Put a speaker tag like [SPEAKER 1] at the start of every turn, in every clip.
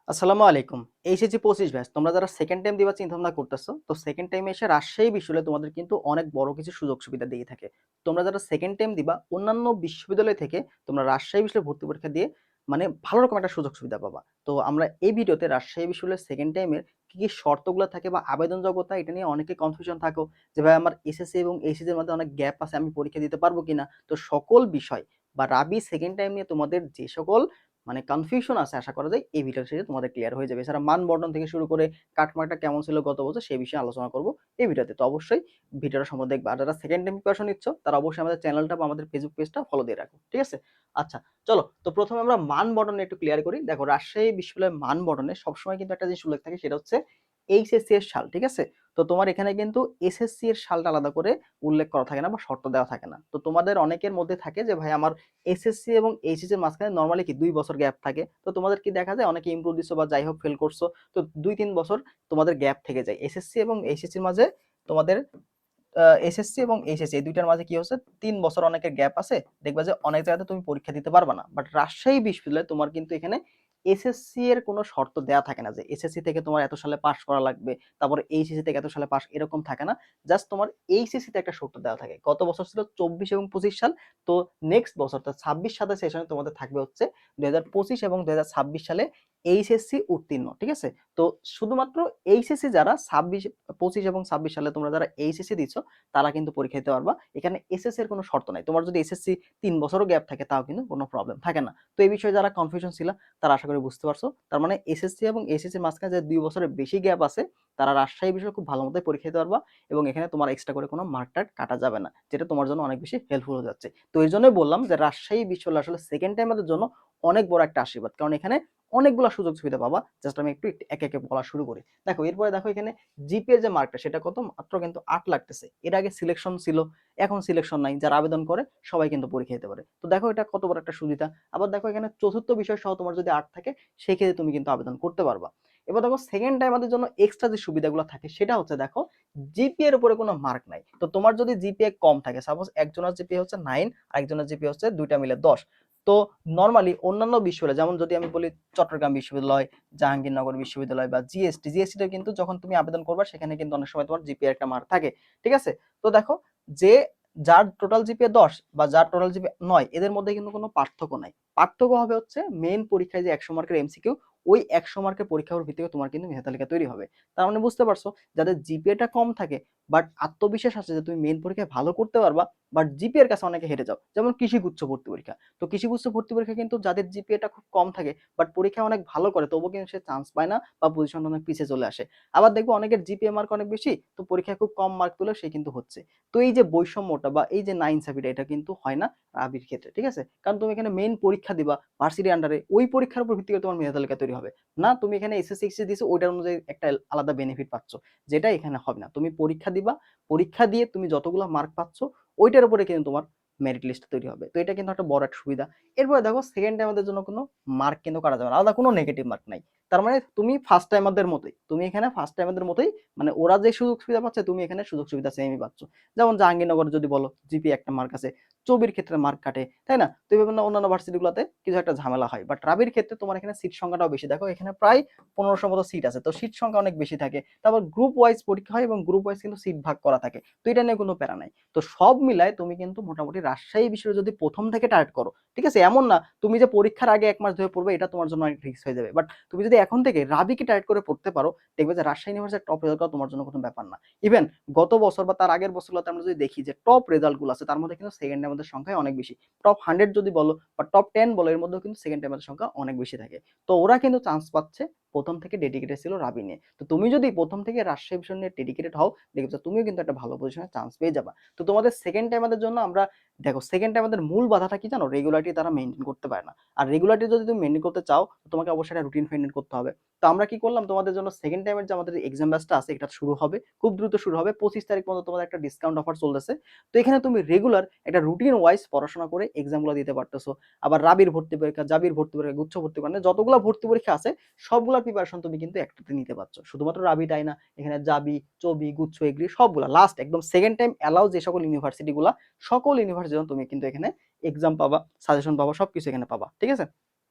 [SPEAKER 1] আসসালামু আলাইকুম। HSC 25 batch তোমরা যারা সেকেন্ড টাইম দিবা চিন্তা ভাবনা করতেছো, তো সেকেন্ড টাইমে এসে রাজশাহী বিশ্ববিদ্যালয় তোমাদের কিন্তু অনেক বড় কিছু সুযোগ সুবিধা দিয়ে থাকে। তোমরা যারা সেকেন্ড টাইম দিবা অন্যান্য বিশ্ববিদ্যালয় থেকে তোমরা রাজশাহী বিশ্ববিদ্যালয়ে ভর্তি পরীক্ষা দিয়ে মানে ভালো রকম একটা সুযোগ সুবিধা পাবা। তো আমরা এই ভিডিওতে রাজশাহী বিশ্ববিদ্যালয়ের সেকেন্ড টাইমের কি শর্তগুলো থাকে বা আবেদন যোগ্যতা এটা নিয়ে অনেকে কনফিউশন থাকো যে ভাই আমার এসএসসি এবং এইচএসসি এর মধ্যে অনেক গ্যাপ আছে, আমি পরীক্ষা দিতে পারবো কিনা। তো সকল বিষয় বা রাবি সেকেন্ড টাইম নিয়ে তোমাদের যে সকল কনফিউশন আছে আশা করা যায় এই ভিডিওর শেষে তোমাদের ক্লিয়ার হয়ে যাবে। এছাড়া মান বন্টন থেকে শুরু করে কাটমার্কটা কেমন ছিল গত বছর সেই বিষয়ে আলোচনা করব এই ভিডিওতে। তো অবশ্যই ভিডিওটা সম্পূর্ণ দেখবে। আর যারা সেকেন্ড টাইম প্রিপারেশন নিচ্ছ তারা অবশ্যই আমাদের চ্যানেলটা বা আমাদের ফেসবুক পেজটা ফলো দিয়ে রাখো, ঠিক আছে? আচ্ছা, চলো তো প্রথমে আমরা মান বন্টন একটু ক্লিয়ার করি। দেখো রাজশাহী বিশ্ববিদ্যালয়ের মান বন্টনে সবসময় কিন্তু একটা জিনিস উল্লেখ থাকে, সেটা হচ্ছে এইচএসসি এর সাল, ঠিক আছে? তো তোমার এখানে কিন্তু এসএসসি এর সালটা আলাদা করে উল্লেখ করা থাকে না বা শর্ত দেওয়া থাকে না। তো তোমাদের অনেকের মধ্যে থাকে যে ভাই আমার এসএসসি এবং এইচএসসি এর মাঝখানে নরমালি কি 2 বছর গ্যাপ থাকে। তো তোমাদের কি দেখা যায় অনেকে ইমপ্রুভ দিছো বা যাই হোক ফেল করছো, তো 2-3 বছর তোমাদের গ্যাপ থেকে যায় এসএসসি এবং এইচএসসি এর মাঝে। তোমাদের এসএসসি এবং এইচএসসি এই দুইটার মাঝে কি হচ্ছে 3 বছর অনেকের গ্যাপ আছে, দেখবা যে অনেক জায়গাতে তুমি পরীক্ষা দিতে পারবা না। বাট রাজশাহী বিশ্ববিদ্যালয়ে তোমার কিন্তু এখানে এসএসসি এর কোনো শর্ত দেয়া থাকে না যে এসএসসি থেকে তোমার এত সালে পাস করা লাগবে, তারপরে এইচএসসি থেকে এত সালে পাস, এরকম থাকে না। জাস্ট তোমার এইচএসসি তে একটা শর্ত দেওয়া থাকে। গত বছর ছিল 24 এবং 25 সাল। তো নেক্সট বছর অর্থাৎ 26 সালের সেশনে তোমাদের থাকবে হচ্ছে 2025 এবং 2026 সালে এইচএসসি উত্তীর্ণ, ঠিক আছে? তো শুধুমাত্র এইচএসসি যারা 26, 25 এবং 26 সালে তোমরা যারা এইচএসসি দিচ্ছ তারা কিন্তু পরীক্ষা দিতে পারবা। এখানে এসএসসি এর কোনো শর্ত নাই। তোমার যদি এসএসসি 3 বছরও গ্যাপ থাকে তাও কিন্তু কোনো প্রবলেম থাকে না। তো এই বিষয়ে যারা কনফিউশন ছিল তারা আশা করি বুঝতে পারছো। তার মানে এসএসসি এবং এইচএসসি এর মাঝখানে যে 2 বছরের বেশি গ্যাপ আছে তারা রাজশাহী বিষয়ে খুব ভালো মতোই পরীক্ষা দিতে পারবা এবং এখানে তোমার এক্সট্রা করে কোনো মার্ক টার্ক কাটা যাবে না, যেটা তোমার জন্য অনেক বেশি হেল্পফুল হয়ে যাচ্ছে। তো এই জন্যই বললাম যে রাজশাহী বিশ্ববিদ্যালয় আসলে সেকেন্ড টাইমারদের জন্য অনেক বড় একটা আশীর্বাদ, কারণ এখানে অনেকগুলো সুযোগ সুবিধা পাবা। জাস্ট আমি একটু একে একে বলা শুরু করি। দেখো এরপরে দেখো এখানে জিপিএ যে মার্কটা সেটা কত, মাত্র কিন্তু 8 লাগতেছে। এর আগে সিলেকশন ছিল, এখন সিলেকশন নাই। যারা আবেদন করে সবাই কিন্তু পরীক্ষা দিতে পারে। তো দেখো এটা কত বড় একটা সুবিধা। আবার দেখো এখানে চতুর্থ বিষয় সহ তোমার যদি 8 থাকে সেই ক্ষেত্রে তুমি কিন্তু আবেদন করতে পারবা। এবার দেখো সেকেন্ড টাইম আমাদের জন্য এক্সট্রা যে সুবিধাগুলো থাকে সেটা হচ্ছে দেখো জিপিএ এর উপরে কোনো মার্ক নাই। তো তোমার যদি জিপিএ কম থাকে, সাপোজ একজনের জিপিএ হচ্ছে 9 আর একজনের জিপিএ হচ্ছে দুইটা মিলে 10। তো নরমালি অন্যান্য বিশ্ববিদ্যালয় যেমন যদি আমি বলি চট্টগ্রাম বিশ্ববিদ্যালয়, জাহাঙ্গীরনগর বিশ্ববিদ্যালয় বা জিএসটি কিন্তু যখন তুমি আবেদন করবা সেখানে কিন্তু অনেক সময় তোমার জিপিএ একটা মার্ক থাকে, ঠিক আছে? তো দেখো যে যার টোটাল জিপিএ 10 বা যার টোটাল জিপিএ 9 এদের মধ্যে কিন্তু কোনো পার্থক্য নাই। পার্থক্য হবে হচ্ছে মেইন পরীক্ষায় যে 100 মার্কের এমসিকিউ, ওই 100 মার্কের পরীক্ষার ভিত্তিতে তোমার কিন্তু মেধা তালিকা তৈরি হবে। তার মানে বুঝতে পারছো যাদের জিপিএটা কম থাকে বাট আত্মবিশ্বাস আছে যে তুমি মেইন পরীক্ষায় ভালো করতে পারবা, বাট জিপিএ এর কাছে অনেকে হেরে যাও। যেমন কৃষিগুচ্ছ ভর্তি পরীক্ষা। তো কৃষিগুচ্ছ ভর্তি পরীক্ষা কিন্তু যাদের জিপিএটা খুব কম থাকে বাট পরীক্ষায় অনেক ভালো করে তবুও কিন্তু সে চান্স পায় না বা পজিশনটা অনেক পিছিয়ে চলে আসে। আবার দেখবো অনেকের জিপিএ মার্ক অনেক বেশি, তো পরীক্ষায় খুব কম মার্ক তুলে সে কিন্তু হচ্ছে। তো এই যে বৈষম্যটা বা এই যে নাইনসাফিটা এটা কিন্তু হয় না রাবির ক্ষেত্রে, ঠিক আছে? কারণ তুমি এখানে মেইন পরীক্ষা দিবা ভার্সিটি আন্ডারে, ওই পরীক্ষার উপর ভিত্তি করে তোমার মেধা তালিকা তৈরি হবে। না তুমি এখানে এসএসসি এক্সএসসি দিছো ওইটার অনুযায়ী একটা আলাদা বেনিফিট পাচ্ছ, যেটা এখানে হবে না। তুমি পরীক্ষা দিবা, পরীক্ষা দিয়ে তুমি যতগুলো মার্ক পাচ্ছ ওইটার উপরে কিন্তু তোমার মেরিট লিস্ট তৈরি হবে। তো এটা কিন্তু একটা বড় একটা সুবিধা। এরপরে দেখো সেকেন্ড টাইমারদের জন্য কোনো মার্ক কিন্তু কাটা যাবে না, আলাদা কোনো নেগেটিভ মার্ক নাই। তার মানে তুমি ফার্স্ট টাইমারদের মতোই, তুমি এখানে ফার্স্ট টাইমারদের মতোই, মানে ওরা যে সুযোগ সুবিধা পাচ্ছে তুমি এখানে সুযোগ সুবিধা সেমই পাচ্ছ। যেমন জাহাঙ্গীরনগর যদি বলো জিপি একটা মার্ক আছে, চবির ক্ষেত্রে মার্ক কাটে, তাই না? তো বিভিন্ন অন্যান্য ভার্সিটিগুলোতে কিছু একটা ঝামেলা হয়, বাট রাবির ক্ষেত্রে তোমার এখানে সিট সংখ্যাটাও বেশি। দেখো এখানে প্রায় 1500 মতো সিট আছে, তো সিট সংখ্যা অনেক বেশি থাকে। তারপর গ্রুপ ওয়াইজ পরীক্ষা হয় এবং গ্রুপ ওয়াইজ কিন্তু সিট ভাগ করা থাকে। তো এটা নিয়ে কোনো প্যারা নাই। তো সব মিলায় তুমি কিন্তু মোটামুটি রাজশাহী বিষয়ে যদি প্রথম থেকে টার্গেট করো, ঠিক আছে? এমন না তুমি যে পরীক্ষার আগে 1 মাস ধরে পড়বে, এটা তোমার জন্য অনেক রিস্ক হয়ে যাবে। বাট তুমি যদি এখন থেকে রাবিকে টার্গেট করে পড়তে পারো, দেখবে যে রাজশাহী ইউনিভার্সিটির টপ রেজাল্ট করা তোমার জন্য কোনো ব্যাপার না। ইভেন গত বছর বা তার আগের বছরগুলোতে আমরা যদি দেখি যে টপ রেজাল্ট গুলো আছে তার মধ্যে কিন্তু সেকেন্ড টাইমারদের সংখ্যা অনেক বেশি। টপ 100 যদি বলো বা টপ 10 বলো, এর মধ্যেও কিন্তু সেকেন্ড টাইমারদের সংখ্যা অনেক বেশি থাকে। তো ওরা কিন্তু চান্স পাচ্ছে প্রথম থেকে ডেডিকেটেড ছিল রাবি নিয়ে। তো তুমি যদি প্রথম থেকে রাজশাহী বিষয় নিয়ে ডেডিকেটেড হও, দেখবে যে তুমিও কিন্তু একটা ভালো পজিশনে চান্স পেয়ে যাবা। তো তোমাদের সেকেন্ড টাইমারদের জন্য আমরা দেখো সেকেন্ড টাইমারদের মূল বাধাটা কি জানো? রেগুলারিটি তারা মেইনটেইন করতে পারে না। আর রেগুলারিটি যদি তুমি মেইনটেইন করতে চাও তোমাকে অবশ্যই একটা রুটিন মেইনটেইন করতে হবে। তো আমরা কি করলাম, তোমাদের জন্য সেকেন্ড টাইমের যে আমাদের এক্সাম ব্যাচটা আছে এটা শুরু হবে, খুব দ্রুত শুরু হবে। 25 তারিখ পর্যন্ত তোমাদের একটা ডিসকাউন্ট অফার চলতেছে। তো এখানে তুমি রেগুলার একটা রুটিন ওয়াইজ পড়াশোনা করে এক্সামগুলো দিতে পারতেছো। আবার রাবির ভর্তি পরীক্ষা, জাবির ভর্তি পরীক্ষা, গুচ্ছ ভর্তি পরীক্ষা, মানে যতগুলো ভর্তি পরীক্ষা আছে সবগুলা প্রিপারেশন তুমি কিন্তু একটাতে নিতে পারছো। শুধুমাত্র রাবিটাই না, এখানে জাবি, চবি, গুচ্ছ, এগ্রি সবগুলা লাস্ট একদম সেকেন্ড টাইম অ্যালাউ যে সকল ইউনিভার্সিটি গুলা, সকল ইউনিভার্সিটি তুমি কিন্তু এখানে এক্সাম পাবা, সাজেশন পাবা, সবকিছু এখানে পাবা, ঠিক আছে?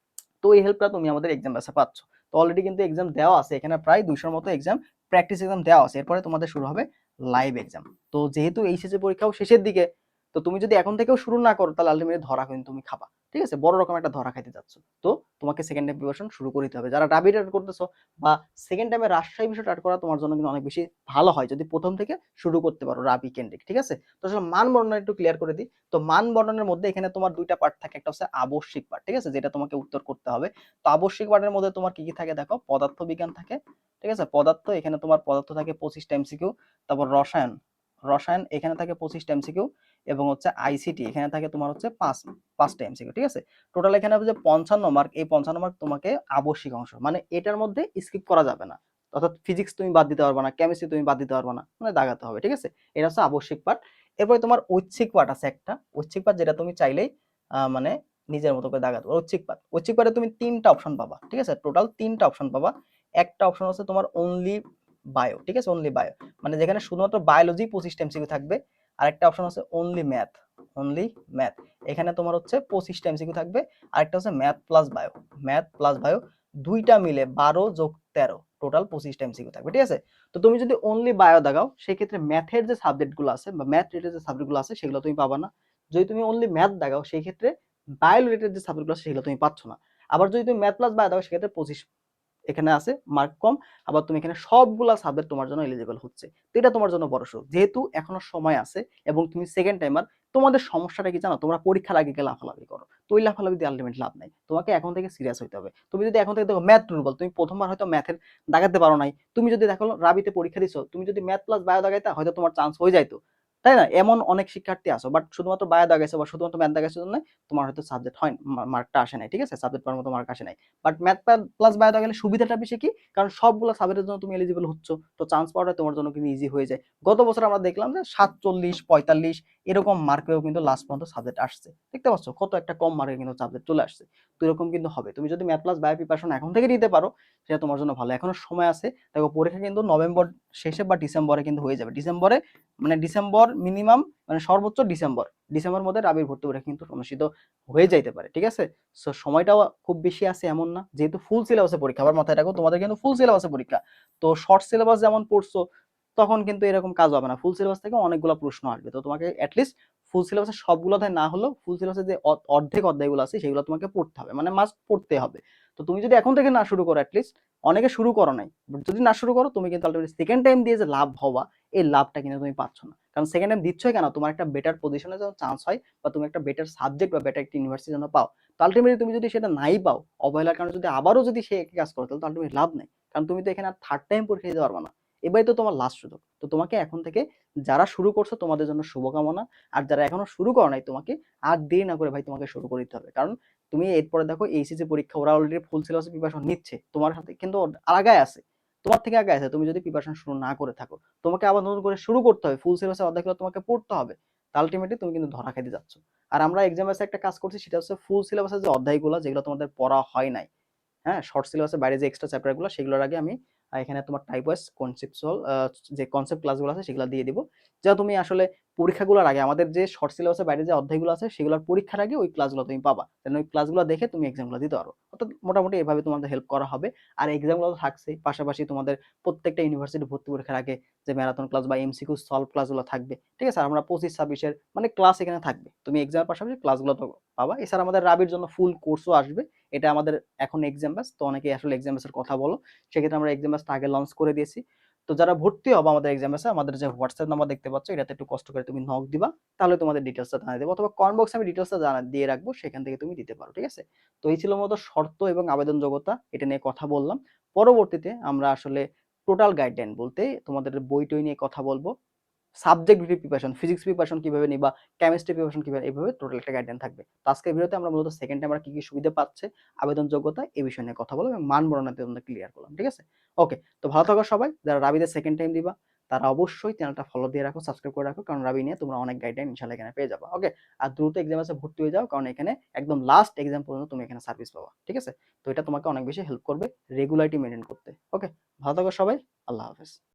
[SPEAKER 1] তো এই হেল্পটা তুমি আমাদের এক্সাম ব্যাচে পাচ্ছ। তো অলরেডি কিন্তু এক্সাম দেওয়া আছে, এখানে প্রায় 200-র মতো এক্সাম প্র্যাকটিস এক্সাম দেওয়া আছে, এরপরে তোমাদের শুরু হবে লাইভ এক্সাম। তো যেহেতু এইচএসসি পরীক্ষাও শেষের দিকে, তো তুমি যদি এখন থেকেও শুরু না করো তাহলে আলটিমেটলি ধরা কিন্তু তুমি খাবা, ঠিক আছে, বড় রকম একটা ধরা খাইতে যাচ্ছ। তো তোমাকে সেকেন্ড টাইম প্রিপারেশন শুরু করতে হবে। যারা রাবি টার্ট করতেছো বা সেকেন্ড টাইমে রাজশাহী বিষয় টার্ট করা তোমার জন্য কিন্তু অনেক বেশি ভালো হয় যদি প্রথম থেকে শুরু করতে পারো রাবি কেন্দ্রিক, ঠিক আছে। তো আসলে মান বর্ণনা একটু ক্লিয়ার করে দিই। তো মান বর্ণনের মধ্যে এখানে তোমার দুইটা পার্ট থাকে, একটা হচ্ছে আবশ্যিক পার্ট, ঠিক আছে, যেটা তোমাকে উত্তর করতে হবে। তো আবশ্যিক পার্টের মধ্যে তোমার কি কি থাকে দেখো, পদার্থ বিজ্ঞান থাকে, ঠিক আছে, পদার্থ, এখানে তোমার পদার্থ থাকে 25টা এমসিকিউ। তারপর রসায়ন, রসায়ন এখানে থাকে 25টা এমসিকিউ, এবং হচ্ছে আইসিটি এখানে থাকে তোমার হচ্ছে 5টা এমসিকিউ, ঠিক আছে। টোটাল এখানে হবে যে 55 মার্ক। এই 55 মার্ক তোমাকে আবশ্যিক অংশ, মানে এটার মধ্যে স্কিপ করা যাবে না, অর্থাৎ ফিজিক্স তুমি বাদ দিতে পারবে না, কেমিস্ট্রি তুমি বাদ দিতে পারবে না, মানে দাগাতে হবে, ঠিক আছে। এটা হচ্ছে আবশ্যিক পার্ট। এরপরে তোমার ঐচ্ছিক পার্ট আছে একটা, ঐচ্ছিক পার্ট যেটা তুমি চাইলেই মানে নিজের মতো করে দাগাতে পারো। ঐচ্ছিক পার্ট, ঐচ্ছিক পার্টে তুমি 3টা অপশন পাবা, ঠিক আছে, টোটাল 3টা অপশন পাবা। একটা অপশন হচ্ছে তোমার অনলি বায়ো, ঠিক আছে, অনলি বায়ো, মানে যেখানে শুধুমাত্র বায়োলজি 25টা এমসিকিউ থাকবে। আর একটা অপশন আছে অনলি ম্যাথ, অনলি ম্যাথ, এখানে তোমার হচ্ছে 25টা এমসিকিউ থাকবে। আরেকটা হচ্ছে math plus bio, math plus bio, দুইটা মিলে 12 যোগ 13, টোটাল 25টা এমসিকিউ থাকবে, ঠিক আছে। তো তুমি যদি অনলি বায়ো দাগাও সেক্ষেত্রে ম্যাথের যে সাবজেক্টগুলো আছে বা ম্যাথ রিলেটেড যে সাবজেক্টগুলো আছে সেগুলো তুমি পাবা না। যদি তুমি অনলি ম্যাথ দাগাও সেই ক্ষেত্রে বায়ো রিলেটেড যে সাবজেক্টগুলো আছে সেগুলো তুমি পাচ্ছ না। আবার যদি তুমি ম্যাথ প্লাস বায়ো দাও সেক্ষেত্রে 25 এখানে আছে মার্ক কম। আবার তুমি এখানে সবগুলা সাবজেক্ট তোমার জন্য এলিজিবল হচ্ছে। তো এটা তোমার জন্য বড় সুযোগ, যেহেতু এখনো সময় আছে এবং তুমি সেকেন্ড টাইমার। তোমাদের সমস্যাটা কি জানো, তোমরা পরীক্ষার আগে গিয়ে লাফালাফি করো, তো ওই লাফালাফি দিয়ে আলটিমেট লাভ নাই। তোমাকে এখন থেকে সিরিয়াস হইতে হবে। তুমি যদি এখন থেকে দেখো ম্যাথ দুর্বল, তুমি প্রথমবার হয়তো ম্যাথের দাগাতে পারো নাই, তুমি যদি দেখো রাবিতে পরীক্ষা দিছো, তুমি যদি ম্যাথ প্লাস বায়ো দাগাইতা হয়তো তোমার চান্স হয়ে যাইতো, তাই না? এমন অনেক শিক্ষার্থী আসো, বাট শুধুমাত্র বায়ো দাগাইছো বা শুধুমাত্র ম্যাথ দাগাইছো জন্য তোমার হয়তো সাবজেক্ট হয় মার্কটা আসে নাই, ঠিক আছে, সাবজেক্ট পাওয়ার মতো মার্ক আসে নাই। বাট ম্যাথ প্লাস বায়ো দাগাইলে সুবিধাটা বেশি কি, কারণ সবগুলো সাবজেক্টের জন্য তুমি এলিজিবল হচ্ছ, তো চান্স পাওয়াটা তোমার জন্য কিন্তু ইজি হয়ে যায়। গত বছর আমরা দেখলাম যে 47, 45 এরকম মার্কেও কিন্তু লাস্ট পর্যন্ত সাবজেক্ট আসছে, দেখতে পাচ্ছ কত একটা কম মার্কে কিন্তু সাবজেক্ট চলে আসছে। তো এরকম কিন্তু হবে, তুমি যদি ম্যাথ প্লাস বায়ো প্রিপারেশন এখন থেকে নিতে পারো সেটা তোমার জন্য ভালো, এখনো সময় আছে। দেখো পরীক্ষা কিন্তু নভেম্বর শেষে বা ডিসেম্বরে কিন্তু হয়ে যাবে, ডিসেম্বরে, মানে ডিসেম্বর মিনিমাম, মানে সর্বোচ্চ ডিসেম্বর, ডিসেম্বর মধ্যে রাবির ভর্তি পরীক্ষা কিন্তু অনুষ্ঠিত হয়ে যাইতে পারে, ঠিক আছে। সো সময়টাও খুব বেশি আছে এমন না, যেহেতু ফুল সিলেবাসে পরীক্ষা, আবার মাথায় রাখো তোমাদের কিন্তু ফুল সিলেবাসে পরীক্ষা। তো শর্ট সিলেবাস যেমন পড়ছো তখন কিন্তু এরকম কাজ হবে না, ফুল সিলেবাস থেকে অনেকগুলো প্রশ্ন আসবে। তো তোমাকে অ্যাটলিস্ট ফুল সিলেবাসের সবগুলো অধ্যায় না হলেও ফুল সিলেবাসের যে অর্ধেক অধ্যায়গুলো আছে সেগুলো তোমাকে পড়তে হবে, মানে মাস্ট পড়তে হবে। তো তুমি যদি এখন থেকে না শুরু করো, অ্যাটলিস্ট অনেকে শুরু করো নাই, যদি না শুরু করো তুমি কিন্তু আলটিমেটলি সেকেন্ড টাইম দিয়ে যে লাভ হওয়া, এই লাভটা কিন্তু তুমি পাচ্ছ না। কারণ সেকেন্ড টাইম দিচ্ছই কেন, তোমার একটা বেটার পজিশনে যেন চান্স হয় বা তুমি একটা বেটার সাবজেক্ট বা বেটার একটা ইউনিভার্সিটি যেন পাও। তো আলটিমেটলি তুমি যদি সেটা নাই পাও, অবহেলার কারণে যদি আবারও যদি সে একই কাজ করো, তাহলে তো আলটিমেটলি লাভ নেই, কারণ তুমি তো এখানে আর থার্ড টাইম পরীক্ষা দিতে পারবে না। এবারই তো তোমার লাস্ট সুযোগ। তো তোমাকে এখন থেকে, যারা শুরু করছো তোমাদের জন্য শুভকামনা, আর যারা এখনো শুরু করো নাই তোমাকে আর দেরি না করে ভাই তোমাকে শুরু করে দিতে হবে। কারণ তুমি এরপরে দেখো এইচএসসি পরীক্ষা, ওরা অলরেডি ফুল সিলেবাস প্রিপারেশন নিচ্ছে, তোমার সাথে কিন্তু আগায় আছে, তোমার থেকে আগে আছে। তুমি যদি প্রিপারেশন শুরু না করে থাকো, তোমাকে আবার নতুন করে শুরু করতে হবে, ফুল সিলেবাসের অধ্যায়গুলো তোমাকে পড়তে হবে, আলটিমেটলি তুমি কিন্তু ধরা খাইতে যাচ্ছ। আর আমরা এক্সাম বেসে একটা কাজ করছি, সেটা হচ্ছে ফুল সিলেবাসের যে অধ্যায়গুলো যেগুলো তোমাদের পড়া হয় নাই, হ্যাঁ, শর্ট সিলেবাসের বাইরে যে এক্সট্রা চ্যাপ্টারগুলো সেগুলোর আগে আমি এখানে তোমার টাইপ ওয়াইজ কনসেপচুয়াল যে কনসেপ্ট ক্লাসগুলো আছে সেগুলো দিয়ে দিব, যা তুমি আসলে পরীক্ষাগুলোর আগে আমাদের যে শর্ট সিলেবাসের বাইরে যে অধ্যায়গুলো আছে সেগুলোর পরীক্ষার আগে ওই ক্লাসগুলো তুমি পাবা, যেন ওই ক্লাসগুলো দেখে তুমি এক্সামগুলো দিতে পারো। অর্থাৎ মোটামুটি এভাবে তোমাদের হেল্প করা হবে। আর এক্সামগুলো তো থাকছেই, পাশাপাশি তোমাদের প্রত্যেকটা ইউনিভার্সিটি ভর্তি পরীক্ষার আগে যে ম্যারাথন ক্লাস বা এমসিকিউ সলভ ক্লাসগুলো থাকবে, ঠিক আছে। আর আমরা 25-26-এর মানে ক্লাস এখানে থাকবে, তুমি এক্সামের পাশাপাশি ক্লাসগুলো তো পাবা। এছাড়া আমাদের রাবির জন্য ফুল কোর্সও আসবে, এটা আমাদের এখন এক্সাম ব্যাচ। তো অনেকেই আসলে এক্সাম ব্যাচের কথা বলো, সেক্ষেত্রে আমরা এক্সাম ব্যাচটা আগে লঞ্চ করে দিয়েছি। তো যারা ভর্তি হবে আমাদের এক্সাম ব্যাচে, আমাদের যে হোয়াটসঅ্যাপ নাম্বার দেখতে পাচ্ছ এটাতে একটু কষ্ট করে তুমি নক দিবা, তাহলে তোমাদের ডিটেলসটা জানিয়ে দেবো, অথবা কমেন্ট বক্সে আমি ডিটেলসটা দিয়ে রাখবো, সেখান থেকে তুমি দিতে পারো, ঠিক আছে। তো এই ছিল মূলত শর্ত এবং আবেদন যোগ্যতা, এটা নিয়ে কথা বললাম। পরবর্তীতে আমরা আসলে টোটাল গাইডলাইন বলতে তোমাদের বই টই নিয়ে কথা বলবো, সাবজেক্ট ভিত্তিক প্রিপারেশন, ফিজিক্স প্রিপারেশন কিভাবে নিবা, কেমিস্ট্রি প্রিপারেশন কিভাবে, এইভাবে টোটাল একটা গাইডলাইন থাকবে। তো আজকের ভিডিওতে আমরা মূলত সেকেন্ড টাইম আমরা কি কি সুবিধা পাচ্ছে, আবেদন যোগ্যতা, এই বিষয় নিয়ে কথা বলবো এবং মান বর্ণনাতে আমরা ক্লিয়ার করলাম, ঠিক আছে। ওকে, তো ভালো থাকো সবাই। যারা রাবিতে সেকেন্ড টাইম দিবা তারা অবশ্যই চ্যানেলটা ফলো দিয়ে রাখো, সাবস্ক্রাইব করে রাখো, কারণ রাবি নিয়ে তোমরা অনেক গাইডলাইন ইনশাআল্লাহ এখানে পেয়ে যাবে। ওকে, আর দ্রুত এক্সাম আছে ভর্তি হয়ে যাও, কারণ এখানে একদম লাস্ট এক্সাম পর্যন্ত তুমি এখানে সার্ভিস পাবা, ঠিক আছে। তো এটা তোমাকে অনেক বেশি হেল্প করবে রেগুলারিটি মেনটেন করতে। ওকে, ভালো থাকো সবাই, আল্লাহ হাফেজ।